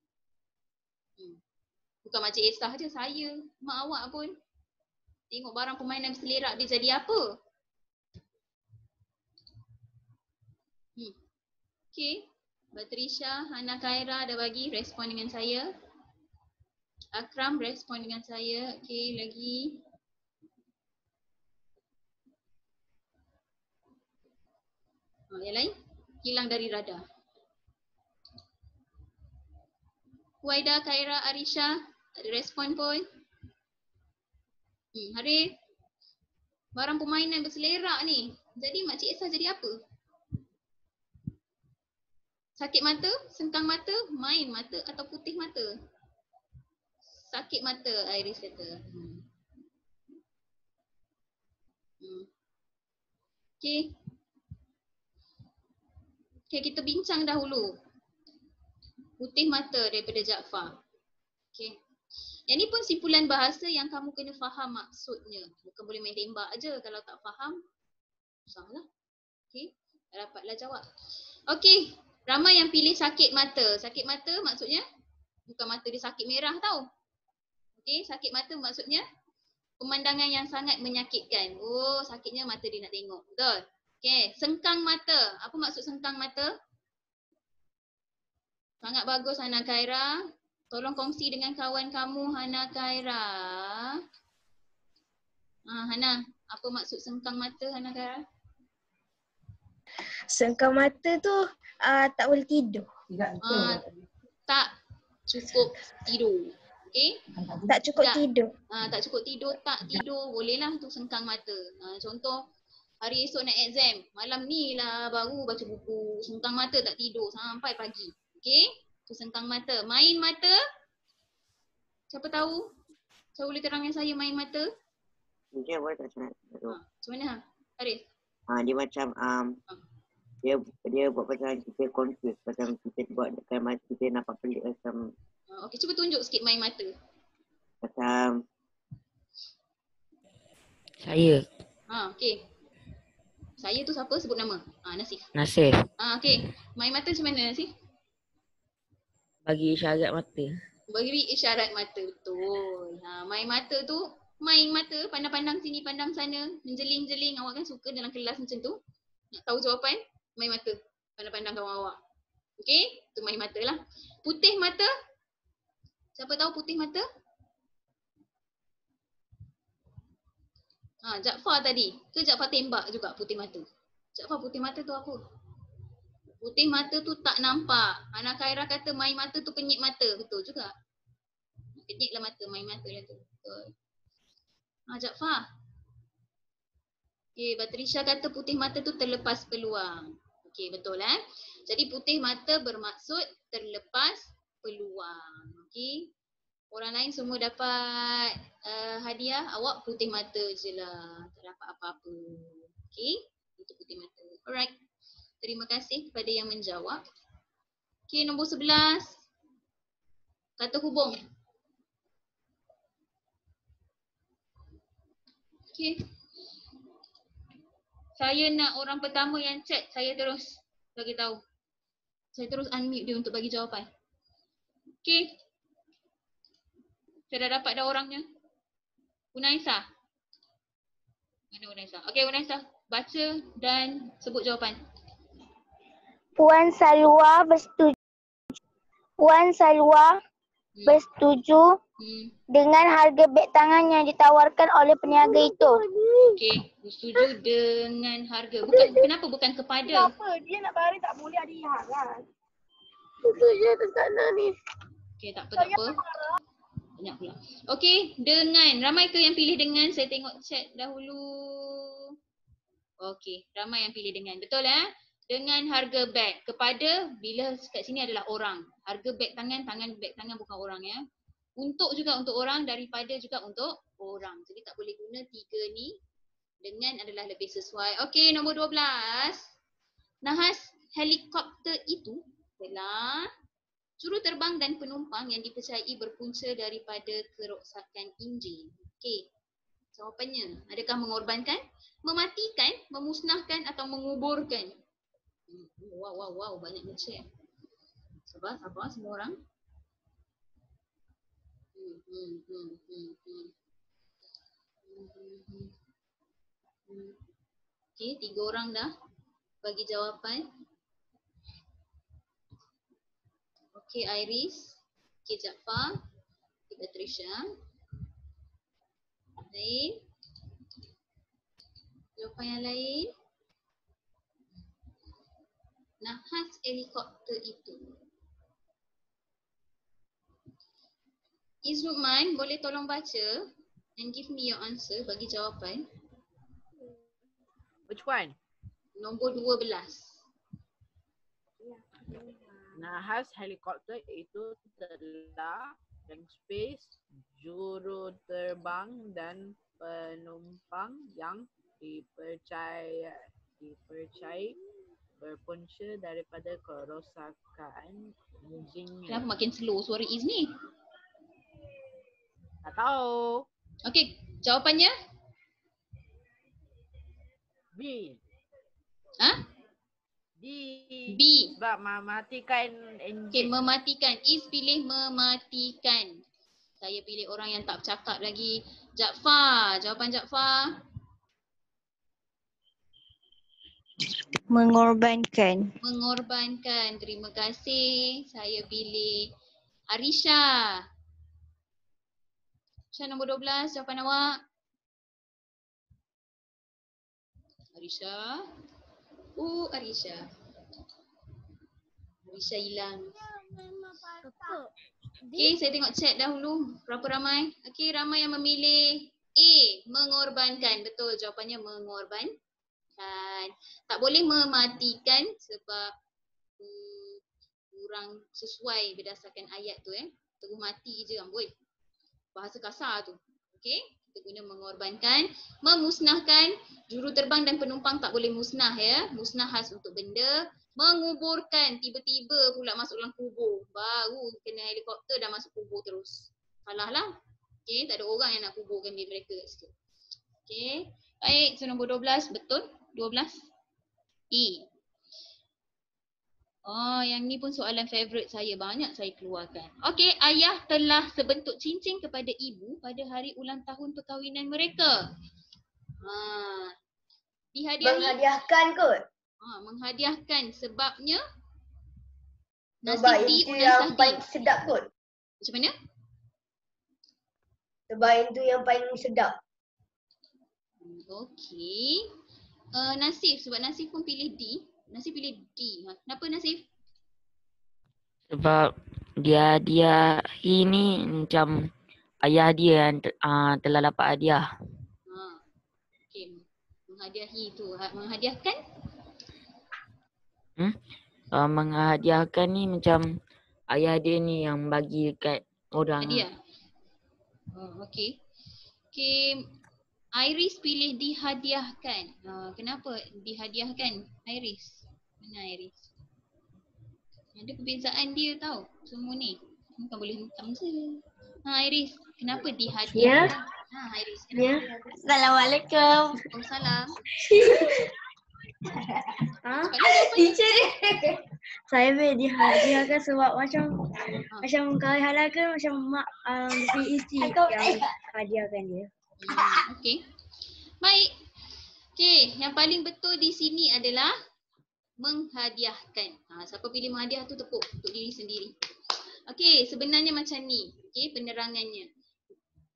Bukan Makcik Esah je, saya, mak awak pun. Tengok barang permainan berselerak dia jadi apa? Okey, Batrisha, Hana Khaira dah bagi respon dengan saya. Akram respon dengan saya. Okey, lagi. Yang lain? Hilang dari radar. Huaida, Khaira, Arisha, tak ada respon pun. Harif, barang permainan berselerak ni. Jadi Makcik Esah jadi apa? Sakit mata, sengkang mata, main mata atau putih mata? Sakit mata, Iris kata. Okey. Okey, kita bincang dahulu. Putih mata daripada Jaafar. Okey. Yang ni pun simpulan bahasa yang kamu kena faham maksudnya. Bukan boleh main tembak aje. Kalau tak faham, susahlah. Okey, dapatlah jawab. Okey, ramai yang pilih sakit mata. Sakit mata maksudnya bukan mata dia sakit merah tau. Okey, sakit mata maksudnya pemandangan yang sangat menyakitkan. Oh, sakitnya mata dia nak tengok. Betul? Okey, sengkang mata. Apa maksud sengkang mata? Sangat bagus Hana Khaira. Tolong kongsi dengan kawan kamu Hana Khaira. Hana, apa maksud sengkang mata Hana Khaira? Sengkang mata tu tak boleh tidur. Tak cukup tidur. Okey? Tak cukup tidur. Tak cukup tidur, tak tidur. Bolehlah tu sengkang mata. Contoh hari esok nak exam. Malam ni lah baru baca buku. Sengkang mata tak tidur sampai pagi. Okey? Tu sengkang mata. Main mata. Siapa tahu? Siapa boleh terangkan saya main mata? Dia boleh tak sangat. Macam mana Haris? Dia macam dia buat macam kita confuse. Macam kita buat dekat mata kita nampak pelik macam. Okey, cuba tunjuk sikit main mata. Macam. Saya. Okey. Saya tu siapa? Sebut nama. Nasif. Nasif. Okey. Main mata macam mana Nasif? Bagi isyarat mata. Bagi isyarat mata, betul. Main mata tu, main mata, pandang-pandang sini, pandang sana, menjeling-jeling. Awak kan suka dalam kelas macam tu. Nak tahu jawapan? Main mata. Pandang-pandang kawan awak. Okey? Tu main mata lah. Putih mata? Siapa tahu putih mata? Jaafar tadi. Ke Jaafar tembak juga putih mata? Jaafar putih mata tu apa? Putih mata tu tak nampak. Hana Khaira kata main mata tu kenyit mata. Betul juga. Kenyitlah mata, main mata lah tu. Betul. Jaafar. Okey, Batrisha kata putih mata tu terlepas peluang. Okey, betul Jadi putih mata bermaksud terlepas peluang. Okey. Orang lain semua dapat hadiah. Awak putih mata je lah. Tak dapat apa-apa. Okey. Itu putih mata. Alright. Terima kasih kepada yang menjawab. Okey, nombor 11. Kata hubung. Okey. Saya nak orang pertama yang chat, saya terus bagi tahu. Saya terus unmute dia untuk bagi jawapan. Okey. Saya dah dapat dah orangnya. Unaisa. Mana Unaisa? Okey, Unaisa. Baca dan sebut jawapan. Puan Salwa bersetuju dengan harga beg tangan yang ditawarkan oleh peniaga itu. Okey, bersetuju dengan harga. Kenapa bukan kepada? Kenapa? Dia nak baring tak boleh ada iharan. Itu je dekat sana ni. Okey, tak apa. Banyak pula. Okey, dengan. Ramai ke yang pilih dengan? Saya tengok chat dahulu. Okey, ramai yang pilih dengan. Betul Dengan harga beg kepada, bila kat sini adalah orang. Harga beg tangan beg tangan bukan orang Untuk juga untuk orang, daripada juga untuk orang. Jadi tak boleh guna tiga ni. Dengan adalah lebih sesuai. Okey, nombor 12. Nahas helikopter itu adalah juruterbang dan penumpang yang dipercayai berpunca daripada kerosakan enjin. Okey. Jawapannya, adakah mengorbankan, mematikan, memusnahkan atau menguburkan? Wow, banyak nge-share. Sabar semua orang. Okey, 3 orang dah bagi jawapan. Okey, Iris. Okey, Jaafar. Okey, Patricia. Lain. Jawapan yang lain. Nahas helikopter itu. Izzuman, boleh tolong baca and give me your answer, bagi jawapan. Which one? Nombor 12. Nahas helikopter itu telah tank space, juruterbang dan penumpang yang dipercayai berpunca daripada kerosakan enjinnya. Kenapa makin slow suara Iz ni? Tak tahu. Okey, jawapannya? B. B. Sebab mematikan enjin. Okey, mematikan. Iz pilih mematikan. Saya pilih orang yang tak bercakap lagi. Jaafar, jawapan Jaafar? Mengorbankan. Mengorbankan. Terima kasih. Saya pilih Arisha. Arisha nombor 12, jawapan awak? Arisha. Arisha. Arisha hilang. Okey, saya tengok chat dahulu. Berapa ramai? Okey, ramai yang memilih A, mengorbankan. Betul, jawapannya mengorbankan. Tak boleh mematikan sebab kurang sesuai berdasarkan ayat tu Terus mati je amboi. Bahasa kasar tu. Okey, kita guna mengorbankan. Memusnahkan, juruterbang dan penumpang tak boleh musnah Musnah khas untuk benda. Menguburkan, tiba-tiba pula masuk dalam kubur. Baru kena helikopter dah masuk kubur terus. Salah lah. Okey, tak ada orang yang nak kuburkan mereka kat situ. Okey. Baik, so nombor 12 betul. 12. E. Oh, yang ni pun soalan favourite saya. Banyak saya keluarkan. Okey, ayah telah sebentuk cincin kepada ibu pada hari ulang tahun perkahwinan mereka. Dihadiahi. Menghadiahkan kot. Menghadiahkan sebabnya Sebab nasi itu yang paling sedap kot. Macam mana? Sebab itu yang paling sedap. Okey. Nasif, sebab Nasif pun pilih D. Nasif pilih D. Kenapa Nasif? Sebab dia ini macam ayah dia yang telah dapat hadiah. Okey. Menghadiahi tu. Menghadiahkan? Menghadiahkan ni macam ayah dia ni yang bagi dekat orang. Hadiah. Okey. Okey. Iris pilih dihadiahkan. Kenapa dihadiahkan Iris? Mana Iris? Ada perbezaan dia tau. Semua ni. Bukan boleh mentang je. Iris, kenapa dihadiahkan? Iris. Ya. Assalamualaikum. Waalaikumsalam. Teacher dia. Saya boleh dihadiahkan sebab macam kali halal ke macam mak PET yang hadiahkan dia. Okey. Baik. Okey, yang paling betul di sini adalah menghadiahkan. Siapa pilih menghadiah tu tepuk untuk diri sendiri. Okey, sebenarnya macam ni. Okey, penerangannya.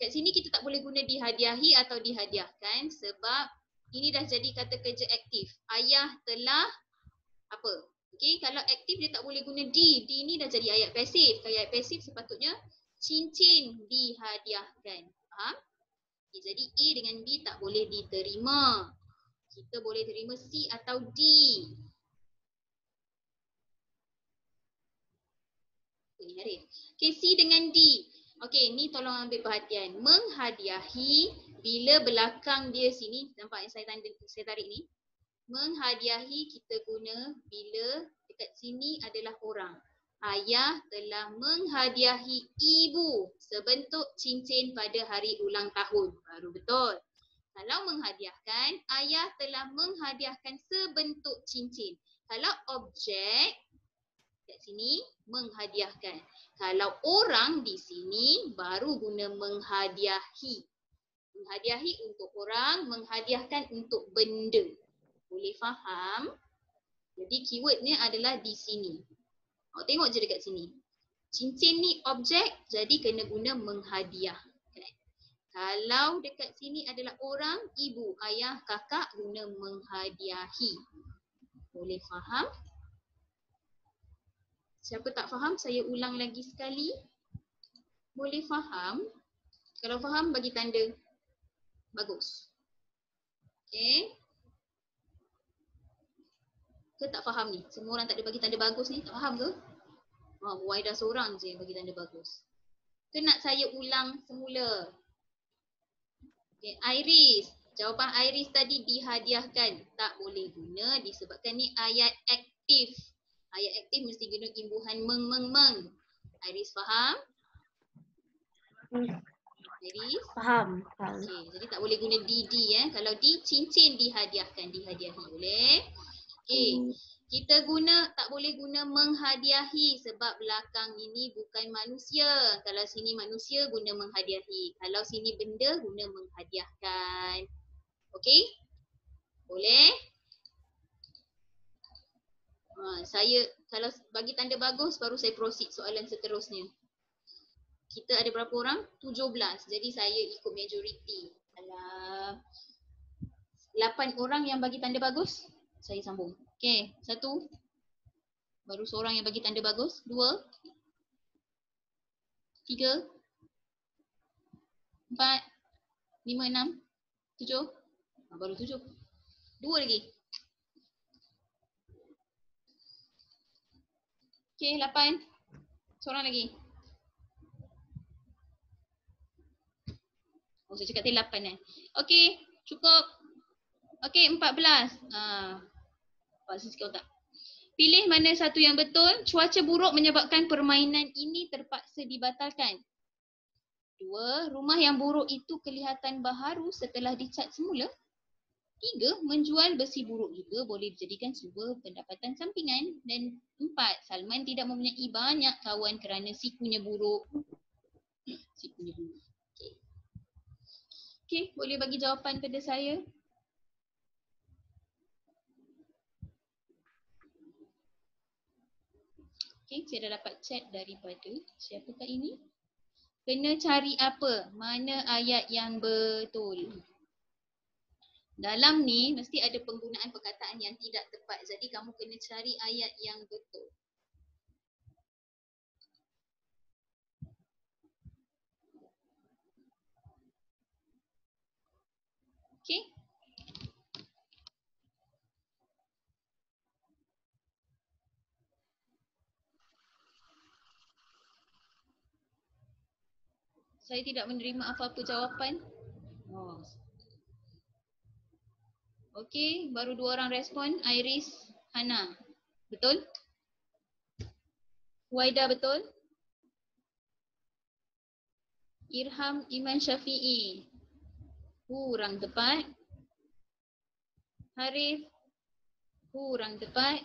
Kat sini kita tak boleh guna dihadiahi atau dihadiahkan sebab ini dah jadi kata kerja aktif. Ayah telah apa? Okey, kalau aktif dia tak boleh guna D. D ni dah jadi ayat pasif. Kalau ayat pasif sepatutnya cincin dihadiahkan. Faham? Okay, jadi A dengan B tak boleh diterima. Kita boleh terima C atau D. Okay, C dengan D. Okay, ni tolong ambil perhatian. Menghadiahi, bila belakang dia sini, nampak yang saya tarik ni. Menghadiahi kita guna bila dekat sini adalah orang. Ayah telah menghadiahi ibu sebentuk cincin pada hari ulang tahun. Baru betul. Kalau menghadiahkan, ayah telah menghadiahkan sebentuk cincin. Kalau objek, kat sini menghadiahkan. Kalau orang di sini baru guna menghadiahi. Menghadiahi untuk orang, menghadiahkan untuk benda. Boleh faham? Jadi keywordnya adalah di sini. Awak tengok je dekat sini. Cincin ni objek, jadi kena guna menghadiahkan. Kalau dekat sini adalah orang, ibu, ayah, kakak guna menghadiahi. Boleh faham? Siapa tak faham, saya ulang lagi sekali. Boleh faham? Kalau faham, bagi tanda bagus. Okay. Ke tak faham ni? Semua orang tak ada bagi tanda bagus ni, tak faham ke? Waidah seorang je yang bagi tanda bagus. Ke nak saya ulang semula? Okay. Iris. Jawapan Iris tadi dihadiahkan. Tak boleh guna disebabkan ni ayat aktif. Ayat aktif mesti guna imbuhan meng. Iris faham? Iris? Faham. Okay, jadi tak boleh guna DD Kalau D, cincin dihadiahkan, dihadiahi. Boleh? Okay, kita tak boleh guna menghadiahi sebab belakang ini bukan manusia. Kalau sini manusia guna menghadiahi. Kalau sini benda guna menghadiahkan. Okay? Boleh? Saya kalau bagi tanda bagus baru saya proceed soalan seterusnya. Kita ada berapa orang? 17. Jadi saya ikut majoriti. Alah, 8 orang yang bagi tanda bagus, saya sambung. Okey, 1. Baru seorang yang bagi tanda bagus. 2. 3. 4. 5, 6. 7. Baru 7. 2 lagi. Okey, 8. Seorang lagi. Oh, saya cakap tadi 8 Okey, cukup. Okey, 14. Pasal sikit otak. Pilih mana satu yang betul. Cuaca buruk menyebabkan permainan ini terpaksa dibatalkan. 2. Rumah yang buruk itu kelihatan baharu setelah dicat semula. 3. Menjual besi buruk juga boleh dijadikan sumber pendapatan sampingan. Dan 4. Salman tidak mempunyai banyak kawan kerana sikunya buruk. Sikunya buruk. Okey, boleh bagi jawapan pada saya? Okey, saya dah dapat chat daripada siapakah ini? Kena cari apa? Mana ayat yang betul? Dalam ni mesti ada penggunaan perkataan yang tidak tepat. Jadi kamu kena cari ayat yang betul. Okey? Saya tidak menerima apa-apa jawapan. Okey, baru 2 orang respon. Iris, Hana. Betul? Waida betul? Irham Iman Syafi'i. Kurang tepat. Harif. Kurang tepat.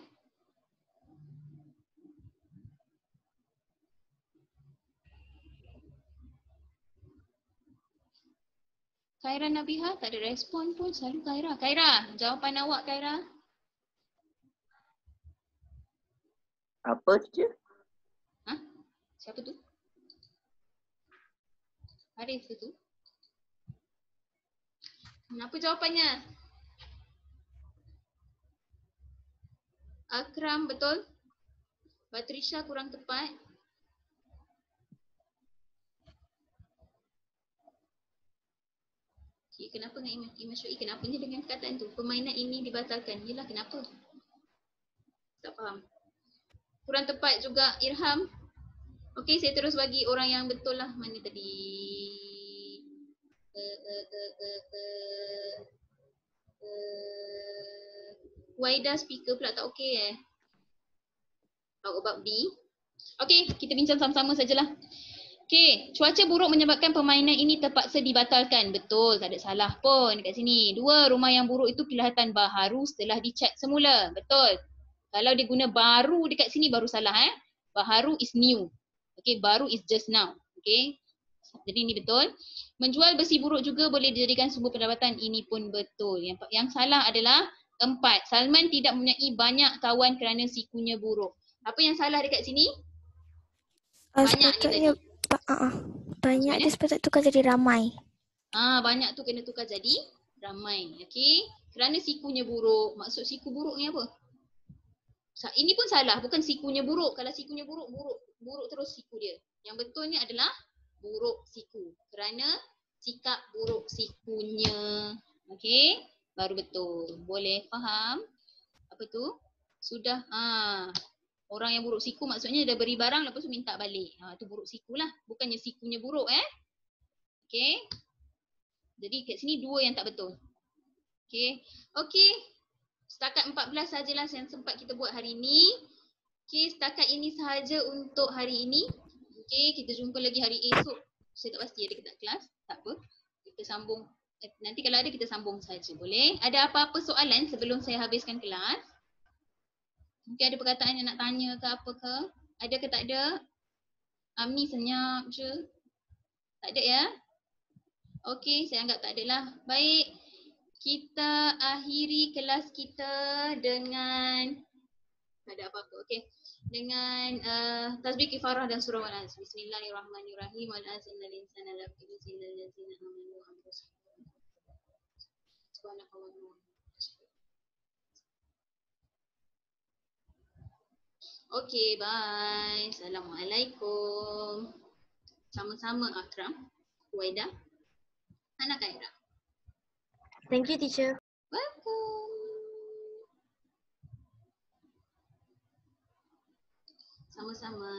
Khaira Nabiha tak ada respon pun. Selalu Khaira. Khaira, jawapan awak Khaira. Apa tu? Siapa tu? Harif tu? Apa jawapannya? Akram betul? Batrisha kurang tepat. Okay, kenapa dengan Imam Syu'i? Kenapanya dengan perkataan tu? Permainan ini dibatalkan. Yelah, kenapa? Tak faham. Kurang tepat juga Irham. Okey, saya terus bagi orang yang betul lah. Mana tadi? Waida speaker pula tak okey How about B? Okey, kita bincang sama-sama sajalah. Okey, cuaca buruk menyebabkan permainan ini terpaksa dibatalkan. Betul, tak ada salah pun dekat sini. 2, rumah yang buruk itu kelihatan baharu setelah dicat semula. Betul. Kalau dia guna baru dekat sini baru salah Baharu is new. Okey, baru is just now. Okey. Jadi ini betul. Menjual besi buruk juga boleh dijadikan sumber pendapatan. Ini pun betul. Yang salah adalah 4. Salman tidak mempunyai banyak kawan kerana sikunya buruk. Apa yang salah dekat sini? Banyak ni tadi. Banyak dia sepatutnya tukar jadi ramai. Banyak tu kena tukar jadi ramai. Okey. Kerana sikunya buruk. Maksud siku buruk ni apa? Ini pun salah. Bukan sikunya buruk. Kalau sikunya buruk, buruk terus siku dia. Yang betulnya adalah buruk siku. Kerana sikap buruk sikunya. Okey. Baru betul. Boleh faham? Apa tu? Sudah. Orang yang buruk siku maksudnya dah beri barang lepas tu minta balik. Tu buruk siku lah. Bukannya sikunya buruk Okey. Jadi kat sini 2 yang tak betul. Okey. Okey. Setakat 14 sajalah yang sempat kita buat hari ini. Okey, setakat ini sahaja untuk hari ini. Okey, kita jumpa lagi hari esok. Saya tak pasti ada ke tak kelas. Tak apa. Kita sambung. Nanti kalau ada kita sambung saja. Boleh? Ada apa-apa soalan sebelum saya habiskan kelas? Mungkin ada perkataan yang nak tanya ke apa ke? Ada ke tak ada? Amni senyap je. Tak ada ya? Okey, saya anggap tak ada lah. Baik. Kita akhiri kelas kita dengan tak ada apa-apa. Okey. Dengan tasbih kifarah dan surah Al-Nas. Bismillahirrahmanirrahim. Wal-'asri innal insana lafi khusr illa allazina amanu wa amilus solihati. Subhanakallahumma. Okey, bye. Assalamualaikum. Sama-sama Akram, Waida, Anak Khaira. Thank you, teacher. Welcome. Sama-sama.